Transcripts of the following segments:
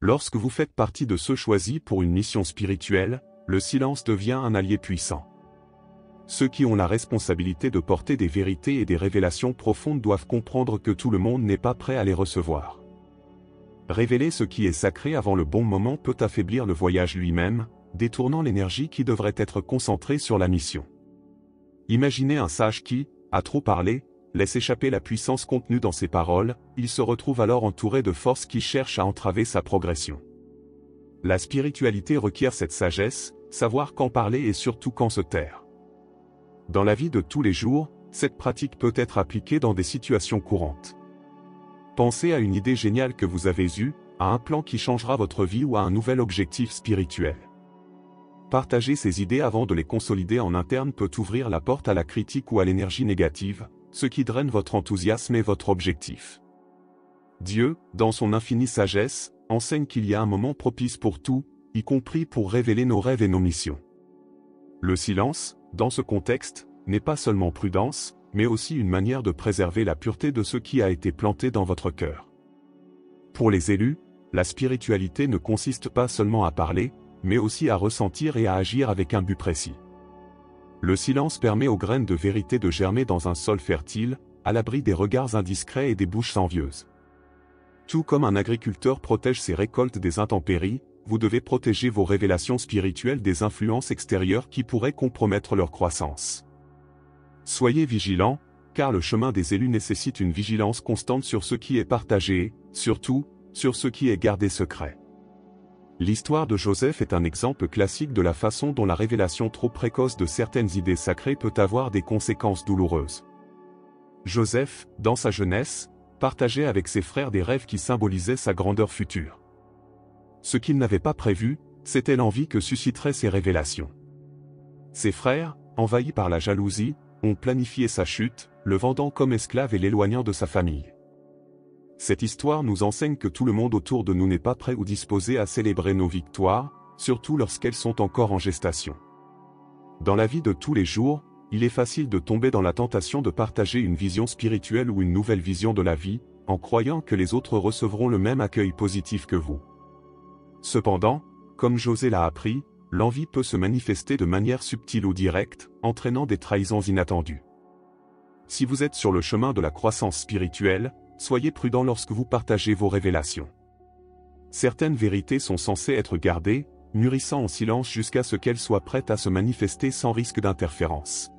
Lorsque vous faites partie de ceux choisis pour une mission spirituelle, le silence devient un allié puissant. Ceux qui ont la responsabilité de porter des vérités et des révélations profondes doivent comprendre que tout le monde n'est pas prêt à les recevoir. Révéler ce qui est sacré avant le bon moment peut affaiblir le voyage lui-même, détournant l'énergie qui devrait être concentrée sur la mission. Imaginez un sage qui, à trop parler, laisse échapper la puissance contenue dans ses paroles, il se retrouve alors entouré de forces qui cherchent à entraver sa progression. La spiritualité requiert cette sagesse, savoir quand parler et surtout quand se taire. Dans la vie de tous les jours, cette pratique peut être appliquée dans des situations courantes. Pensez à une idée géniale que vous avez eue, à un plan qui changera votre vie ou à un nouvel objectif spirituel. Partager ces idées avant de les consolider en interne peut ouvrir la porte à la critique ou à l'énergie négative, ce qui draine votre enthousiasme et votre objectif. Dieu, dans son infinie sagesse, enseigne qu'il y a un moment propice pour tout, y compris pour révéler nos rêves et nos missions. Le silence, dans ce contexte, n'est pas seulement prudence, mais aussi une manière de préserver la pureté de ce qui a été planté dans votre cœur. Pour les élus, la spiritualité ne consiste pas seulement à parler, mais aussi à ressentir et à agir avec un but précis. Le silence permet aux graines de vérité de germer dans un sol fertile, à l'abri des regards indiscrets et des bouches envieuses. Tout comme un agriculteur protège ses récoltes des intempéries, vous devez protéger vos révélations spirituelles des influences extérieures qui pourraient compromettre leur croissance. Soyez vigilants, car le chemin des élus nécessite une vigilance constante sur ce qui est partagé et, surtout, sur ce qui est gardé secret. L'histoire de Joseph est un exemple classique de la façon dont la révélation trop précoce de certaines idées sacrées peut avoir des conséquences douloureuses. Joseph, dans sa jeunesse, partageait avec ses frères des rêves qui symbolisaient sa grandeur future. Ce qu'il n'avait pas prévu, c'était l'envie que susciteraient ces révélations. Ses frères, envahis par la jalousie, ont planifié sa chute, le vendant comme esclave et l'éloignant de sa famille. Cette histoire nous enseigne que tout le monde autour de nous n'est pas prêt ou disposé à célébrer nos victoires, surtout lorsqu'elles sont encore en gestation. Dans la vie de tous les jours, il est facile de tomber dans la tentation de partager une vision spirituelle ou une nouvelle vision de la vie, en croyant que les autres recevront le même accueil positif que vous. Cependant, comme José l'a appris, l'envie peut se manifester de manière subtile ou directe, entraînant des trahisons inattendues. Si vous êtes sur le chemin de la croissance spirituelle, soyez prudent lorsque vous partagez vos révélations. Certaines vérités sont censées être gardées, mûrissant en silence jusqu'à ce qu'elles soient prêtes à se manifester sans risque d'interférence.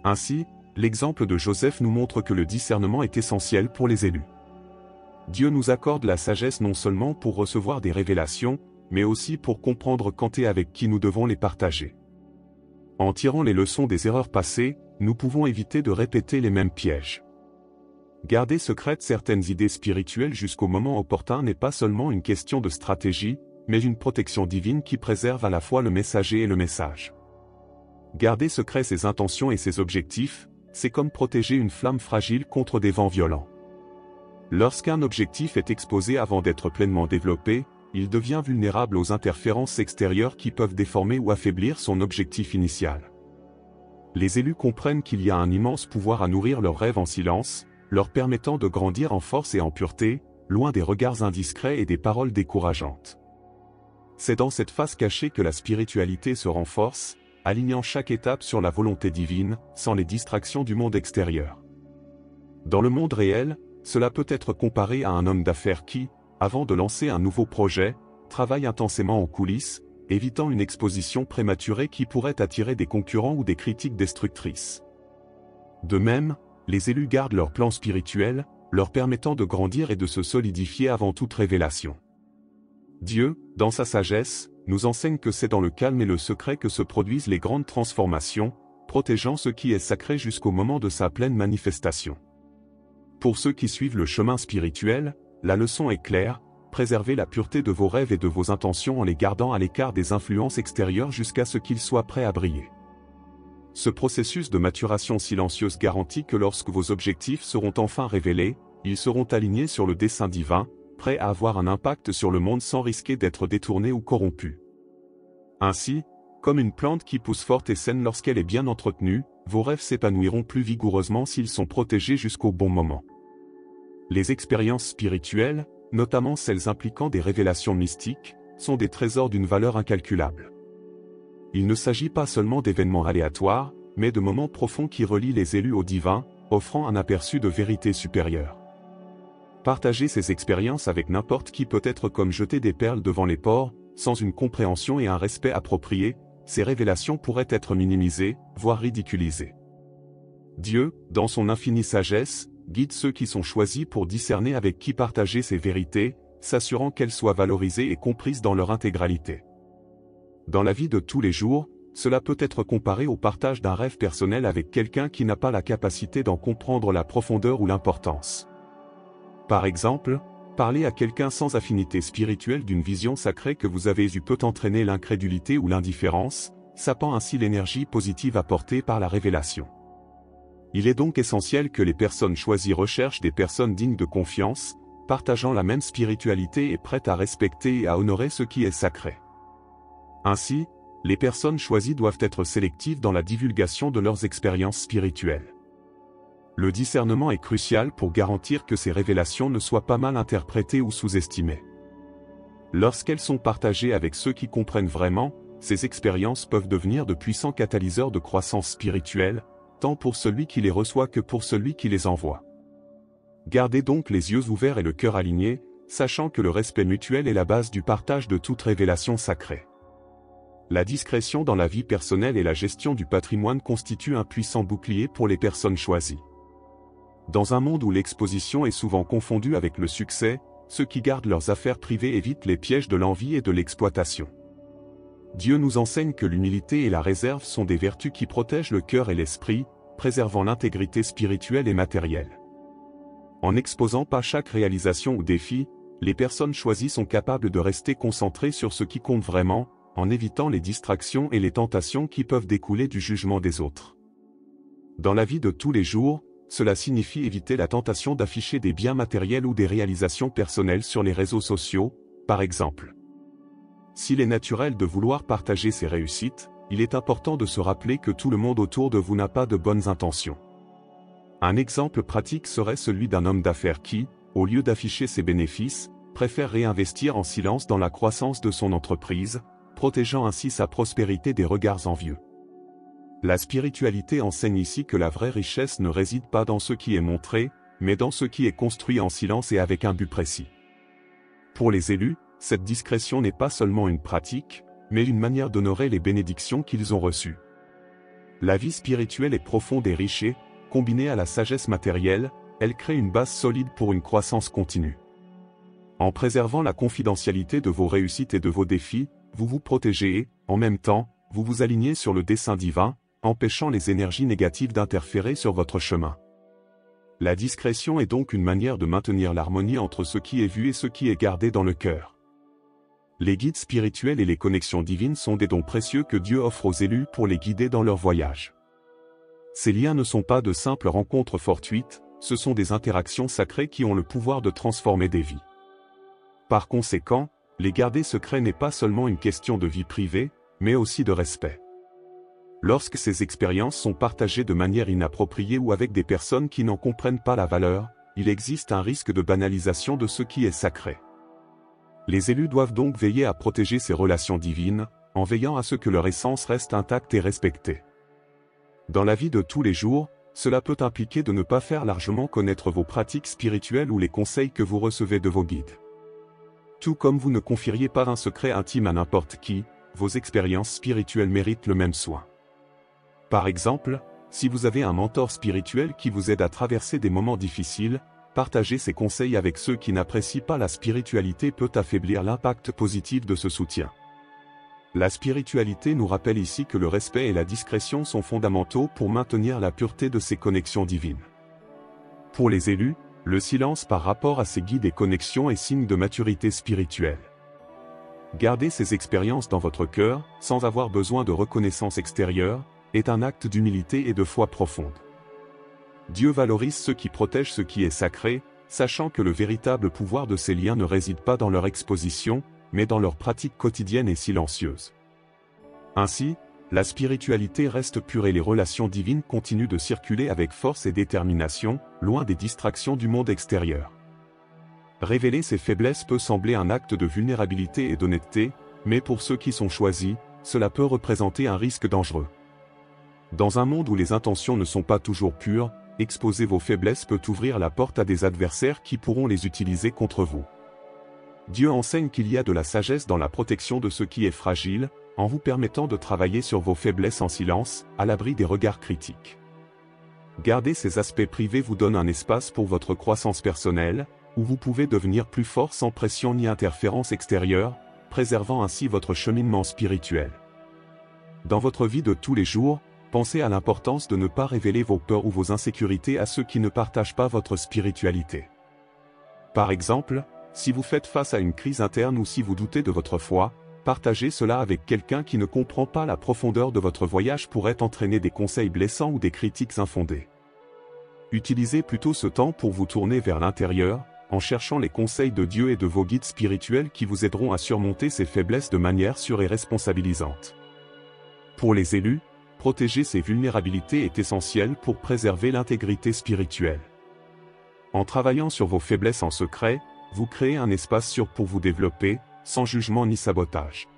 Ainsi, l'exemple de Joseph nous montre que le discernement est essentiel pour les élus. Dieu nous accorde la sagesse non seulement pour recevoir des révélations, mais aussi pour comprendre quand et avec qui nous devons les partager. En tirant les leçons des erreurs passées, nous pouvons éviter de répéter les mêmes pièges. Garder secrètes certaines idées spirituelles jusqu'au moment opportun n'est pas seulement une question de stratégie, mais une protection divine qui préserve à la fois le messager et le message. Garder secret ses intentions et ses objectifs, c'est comme protéger une flamme fragile contre des vents violents. Lorsqu'un objectif est exposé avant d'être pleinement développé, il devient vulnérable aux interférences extérieures qui peuvent déformer ou affaiblir son objectif initial. Les élus comprennent qu'il y a un immense pouvoir à nourrir leurs rêves en silence, leur permettant de grandir en force et en pureté, loin des regards indiscrets et des paroles décourageantes. C'est dans cette phase cachée que la spiritualité se renforce, alignant chaque étape sur la volonté divine, sans les distractions du monde extérieur. Dans le monde réel, cela peut être comparé à un homme d'affaires qui, avant de lancer un nouveau projet, travaille intensément en coulisses, évitant une exposition prématurée qui pourrait attirer des concurrents ou des critiques destructrices. De même, les élus gardent leur plan spirituel, leur permettant de grandir et de se solidifier avant toute révélation. Dieu, dans sa sagesse, nous enseigne que c'est dans le calme et le secret que se produisent les grandes transformations, protégeant ce qui est sacré jusqu'au moment de sa pleine manifestation. Pour ceux qui suivent le chemin spirituel, la leçon est claire, préservez la pureté de vos rêves et de vos intentions en les gardant à l'écart des influences extérieures jusqu'à ce qu'ils soient prêts à briller. Ce processus de maturation silencieuse garantit que lorsque vos objectifs seront enfin révélés, ils seront alignés sur le dessein divin, prêts à avoir un impact sur le monde sans risquer d'être détournés ou corrompus. Ainsi, comme une plante qui pousse forte et saine lorsqu'elle est bien entretenue, vos rêves s'épanouiront plus vigoureusement s'ils sont protégés jusqu'au bon moment. Les expériences spirituelles, notamment celles impliquant des révélations mystiques, sont des trésors d'une valeur incalculable. Il ne s'agit pas seulement d'événements aléatoires, mais de moments profonds qui relient les élus au divin, offrant un aperçu de vérité supérieure. Partager ces expériences avec n'importe qui peut être comme jeter des perles devant les porcs, sans une compréhension et un respect approprié, ces révélations pourraient être minimisées, voire ridiculisées. Dieu, dans son infinie sagesse, guide ceux qui sont choisis pour discerner avec qui partager ces vérités, s'assurant qu'elles soient valorisées et comprises dans leur intégralité. Dans la vie de tous les jours, cela peut être comparé au partage d'un rêve personnel avec quelqu'un qui n'a pas la capacité d'en comprendre la profondeur ou l'importance. Par exemple, parler à quelqu'un sans affinité spirituelle d'une vision sacrée que vous avez eue peut entraîner l'incrédulité ou l'indifférence, sapant ainsi l'énergie positive apportée par la révélation. Il est donc essentiel que les personnes choisies recherchent des personnes dignes de confiance, partageant la même spiritualité et prêtes à respecter et à honorer ce qui est sacré. Ainsi, les personnes choisies doivent être sélectives dans la divulgation de leurs expériences spirituelles. Le discernement est crucial pour garantir que ces révélations ne soient pas mal interprétées ou sous-estimées. Lorsqu'elles sont partagées avec ceux qui comprennent vraiment, ces expériences peuvent devenir de puissants catalyseurs de croissance spirituelle, tant pour celui qui les reçoit que pour celui qui les envoie. Gardez donc les yeux ouverts et le cœur aligné, sachant que le respect mutuel est la base du partage de toute révélation sacrée. La discrétion dans la vie personnelle et la gestion du patrimoine constituent un puissant bouclier pour les personnes choisies. Dans un monde où l'exposition est souvent confondue avec le succès, ceux qui gardent leurs affaires privées évitent les pièges de l'envie et de l'exploitation. Dieu nous enseigne que l'humilité et la réserve sont des vertus qui protègent le cœur et l'esprit, préservant l'intégrité spirituelle et matérielle. En n'exposant pas chaque réalisation ou défi, les personnes choisies sont capables de rester concentrées sur ce qui compte vraiment, en évitant les distractions et les tentations qui peuvent découler du jugement des autres. Dans la vie de tous les jours, cela signifie éviter la tentation d'afficher des biens matériels ou des réalisations personnelles sur les réseaux sociaux, par exemple. S'il est naturel de vouloir partager ses réussites, il est important de se rappeler que tout le monde autour de vous n'a pas de bonnes intentions. Un exemple pratique serait celui d'un homme d'affaires qui, au lieu d'afficher ses bénéfices, préfère réinvestir en silence dans la croissance de son entreprise, protégeant ainsi sa prospérité des regards envieux. La spiritualité enseigne ici que la vraie richesse ne réside pas dans ce qui est montré, mais dans ce qui est construit en silence et avec un but précis. Pour les élus, cette discrétion n'est pas seulement une pratique, mais une manière d'honorer les bénédictions qu'ils ont reçues. La vie spirituelle est profonde et riche et, combinée à la sagesse matérielle, elle crée une base solide pour une croissance continue. En préservant la confidentialité de vos réussites et de vos défis, vous vous protégez et, en même temps, vous vous alignez sur le dessein divin, empêchant les énergies négatives d'interférer sur votre chemin. La discrétion est donc une manière de maintenir l'harmonie entre ce qui est vu et ce qui est gardé dans le cœur. Les guides spirituels et les connexions divines sont des dons précieux que Dieu offre aux élus pour les guider dans leur voyage. Ces liens ne sont pas de simples rencontres fortuites, ce sont des interactions sacrées qui ont le pouvoir de transformer des vies. Par conséquent, les garder secrets n'est pas seulement une question de vie privée, mais aussi de respect. Lorsque ces expériences sont partagées de manière inappropriée ou avec des personnes qui n'en comprennent pas la valeur, il existe un risque de banalisation de ce qui est sacré. Les élus doivent donc veiller à protéger ces relations divines, en veillant à ce que leur essence reste intacte et respectée. Dans la vie de tous les jours, cela peut impliquer de ne pas faire largement connaître vos pratiques spirituelles ou les conseils que vous recevez de vos guides. Tout comme vous ne confieriez pas un secret intime à n'importe qui, vos expériences spirituelles méritent le même soin. Par exemple, si vous avez un mentor spirituel qui vous aide à traverser des moments difficiles, partager ses conseils avec ceux qui n'apprécient pas la spiritualité peut affaiblir l'impact positif de ce soutien. La spiritualité nous rappelle ici que le respect et la discrétion sont fondamentaux pour maintenir la pureté de ces connexions divines. Pour les élus, le silence par rapport à ces guides et connexions est signe de maturité spirituelle. Garder ces expériences dans votre cœur, sans avoir besoin de reconnaissance extérieure, est un acte d'humilité et de foi profonde. Dieu valorise ceux qui protègent ce qui est sacré, sachant que le véritable pouvoir de ces liens ne réside pas dans leur exposition, mais dans leur pratique quotidienne et silencieuse. Ainsi, la spiritualité reste pure et les relations divines continuent de circuler avec force et détermination, loin des distractions du monde extérieur. Révéler ses faiblesses peut sembler un acte de vulnérabilité et d'honnêteté, mais pour ceux qui sont choisis, cela peut représenter un risque dangereux. Dans un monde où les intentions ne sont pas toujours pures, exposer vos faiblesses peut ouvrir la porte à des adversaires qui pourront les utiliser contre vous. Dieu enseigne qu'il y a de la sagesse dans la protection de ce qui est fragile, en vous permettant de travailler sur vos faiblesses en silence, à l'abri des regards critiques. Garder ces aspects privés vous donne un espace pour votre croissance personnelle, où vous pouvez devenir plus fort sans pression ni interférence extérieure, préservant ainsi votre cheminement spirituel. Dans votre vie de tous les jours, pensez à l'importance de ne pas révéler vos peurs ou vos insécurités à ceux qui ne partagent pas votre spiritualité. Par exemple, si vous faites face à une crise interne ou si vous doutez de votre foi, partagez cela avec quelqu'un qui ne comprend pas la profondeur de votre voyage pourrait entraîner des conseils blessants ou des critiques infondées. Utilisez plutôt ce temps pour vous tourner vers l'intérieur, en cherchant les conseils de Dieu et de vos guides spirituels qui vous aideront à surmonter ces faiblesses de manière sûre et responsabilisante. Pour les élus, protéger ces vulnérabilités est essentiel pour préserver l'intégrité spirituelle. En travaillant sur vos faiblesses en secret, vous créez un espace sûr pour vous développer, sans jugement ni sabotage.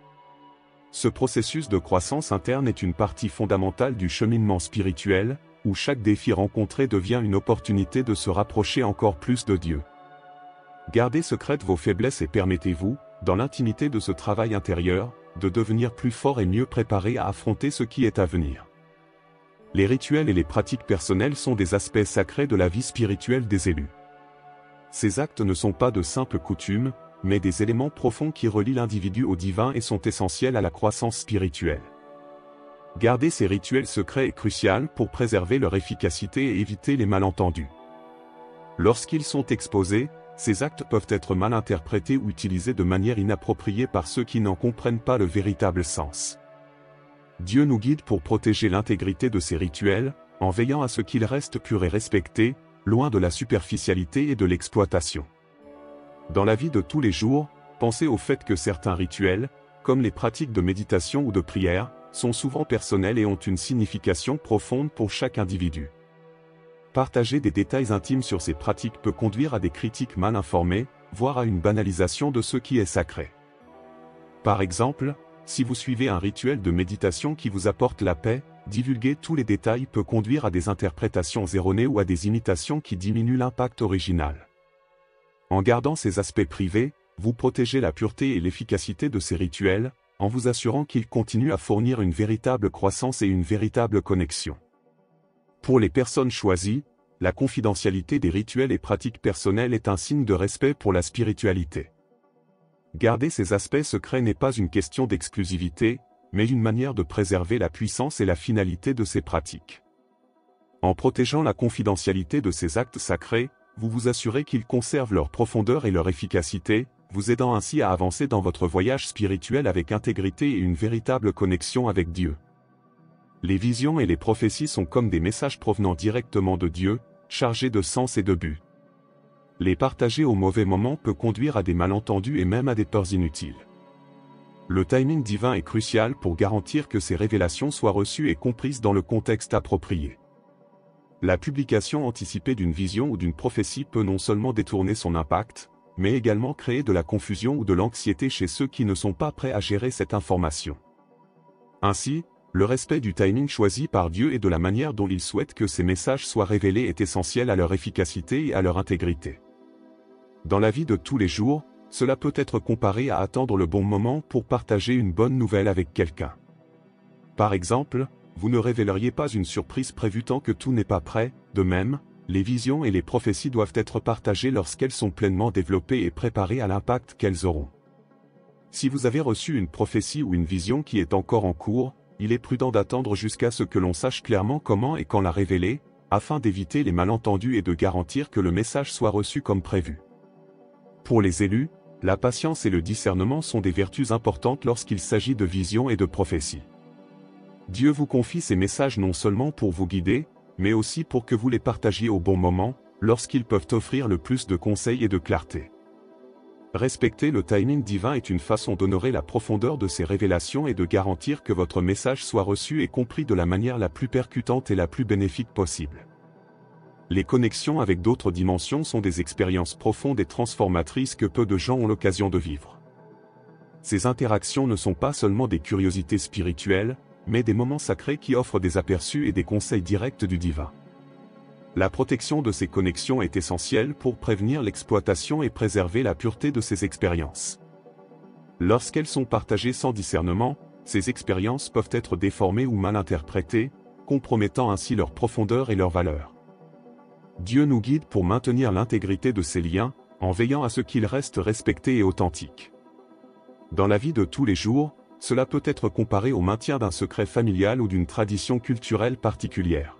Ce processus de croissance interne est une partie fondamentale du cheminement spirituel, où chaque défi rencontré devient une opportunité de se rapprocher encore plus de Dieu. Gardez secrètes vos faiblesses et permettez-vous, dans l'intimité de ce travail intérieur, de devenir plus fort et mieux préparé à affronter ce qui est à venir. Les rituels et les pratiques personnelles sont des aspects sacrés de la vie spirituelle des élus. Ces actes ne sont pas de simples coutumes, mais des éléments profonds qui relient l'individu au divin et sont essentiels à la croissance spirituelle. Garder ces rituels secrets est crucial pour préserver leur efficacité et éviter les malentendus. Lorsqu'ils sont exposés, ces actes peuvent être mal interprétés ou utilisés de manière inappropriée par ceux qui n'en comprennent pas le véritable sens. Dieu nous guide pour protéger l'intégrité de ces rituels, en veillant à ce qu'ils restent purs et respectés, loin de la superficialité et de l'exploitation. Dans la vie de tous les jours, pensez au fait que certains rituels, comme les pratiques de méditation ou de prière, sont souvent personnels et ont une signification profonde pour chaque individu. Partager des détails intimes sur ces pratiques peut conduire à des critiques mal informées, voire à une banalisation de ce qui est sacré. Par exemple, si vous suivez un rituel de méditation qui vous apporte la paix, divulguer tous les détails peut conduire à des interprétations erronées ou à des imitations qui diminuent l'impact original. En gardant ces aspects privés, vous protégez la pureté et l'efficacité de ces rituels, en vous assurant qu'ils continuent à fournir une véritable croissance et une véritable connexion. Pour les personnes choisies, la confidentialité des rituels et pratiques personnelles est un signe de respect pour la spiritualité. Garder ces aspects secrets n'est pas une question d'exclusivité, mais une manière de préserver la puissance et la finalité de ces pratiques. En protégeant la confidentialité de ces actes sacrés, vous vous assurez qu'ils conservent leur profondeur et leur efficacité, vous aidant ainsi à avancer dans votre voyage spirituel avec intégrité et une véritable connexion avec Dieu. Les visions et les prophéties sont comme des messages provenant directement de Dieu, chargés de sens et de but. Les partager au mauvais moment peut conduire à des malentendus et même à des peurs inutiles. Le timing divin est crucial pour garantir que ces révélations soient reçues et comprises dans le contexte approprié. La publication anticipée d'une vision ou d'une prophétie peut non seulement détourner son impact, mais également créer de la confusion ou de l'anxiété chez ceux qui ne sont pas prêts à gérer cette information. Ainsi, le respect du timing choisi par Dieu et de la manière dont il souhaite que ces messages soient révélés est essentiel à leur efficacité et à leur intégrité. Dans la vie de tous les jours, cela peut être comparé à attendre le bon moment pour partager une bonne nouvelle avec quelqu'un. Par exemple, vous ne révéleriez pas une surprise prévue tant que tout n'est pas prêt. De même, les visions et les prophéties doivent être partagées lorsqu'elles sont pleinement développées et préparées à l'impact qu'elles auront. Si vous avez reçu une prophétie ou une vision qui est encore en cours, il est prudent d'attendre jusqu'à ce que l'on sache clairement comment et quand la révéler, afin d'éviter les malentendus et de garantir que le message soit reçu comme prévu. Pour les élus, la patience et le discernement sont des vertus importantes lorsqu'il s'agit de visions et de prophéties. Dieu vous confie ces messages non seulement pour vous guider, mais aussi pour que vous les partagiez au bon moment, lorsqu'ils peuvent offrir le plus de conseils et de clarté. Respecter le timing divin est une façon d'honorer la profondeur de ces révélations et de garantir que votre message soit reçu et compris de la manière la plus percutante et la plus bénéfique possible. Les connexions avec d'autres dimensions sont des expériences profondes et transformatrices que peu de gens ont l'occasion de vivre. Ces interactions ne sont pas seulement des curiosités spirituelles, mais des moments sacrés qui offrent des aperçus et des conseils directs du divin. La protection de ces connexions est essentielle pour prévenir l'exploitation et préserver la pureté de ces expériences. Lorsqu'elles sont partagées sans discernement, ces expériences peuvent être déformées ou mal interprétées, compromettant ainsi leur profondeur et leur valeur. Dieu nous guide pour maintenir l'intégrité de ces liens, en veillant à ce qu'ils restent respectés et authentiques. Dans la vie de tous les jours, cela peut être comparé au maintien d'un secret familial ou d'une tradition culturelle particulière.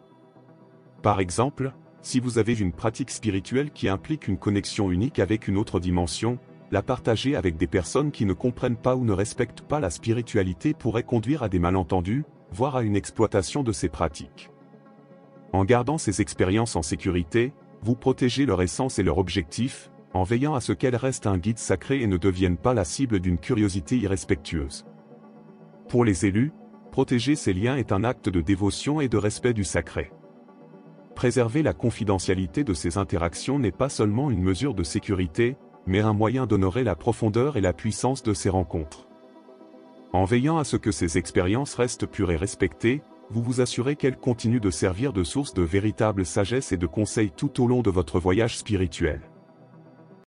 Par exemple, si vous avez une pratique spirituelle qui implique une connexion unique avec une autre dimension, la partager avec des personnes qui ne comprennent pas ou ne respectent pas la spiritualité pourrait conduire à des malentendus, voire à une exploitation de ces pratiques. En gardant ces expériences en sécurité, vous protégez leur essence et leur objectif, en veillant à ce qu'elles restent un guide sacré et ne deviennent pas la cible d'une curiosité irrespectueuse. Pour les élus, protéger ces liens est un acte de dévotion et de respect du sacré. Préserver la confidentialité de ces interactions n'est pas seulement une mesure de sécurité, mais un moyen d'honorer la profondeur et la puissance de ces rencontres. En veillant à ce que ces expériences restent pures et respectées, vous vous assurez qu'elles continuent de servir de source de véritable sagesse et de conseils tout au long de votre voyage spirituel.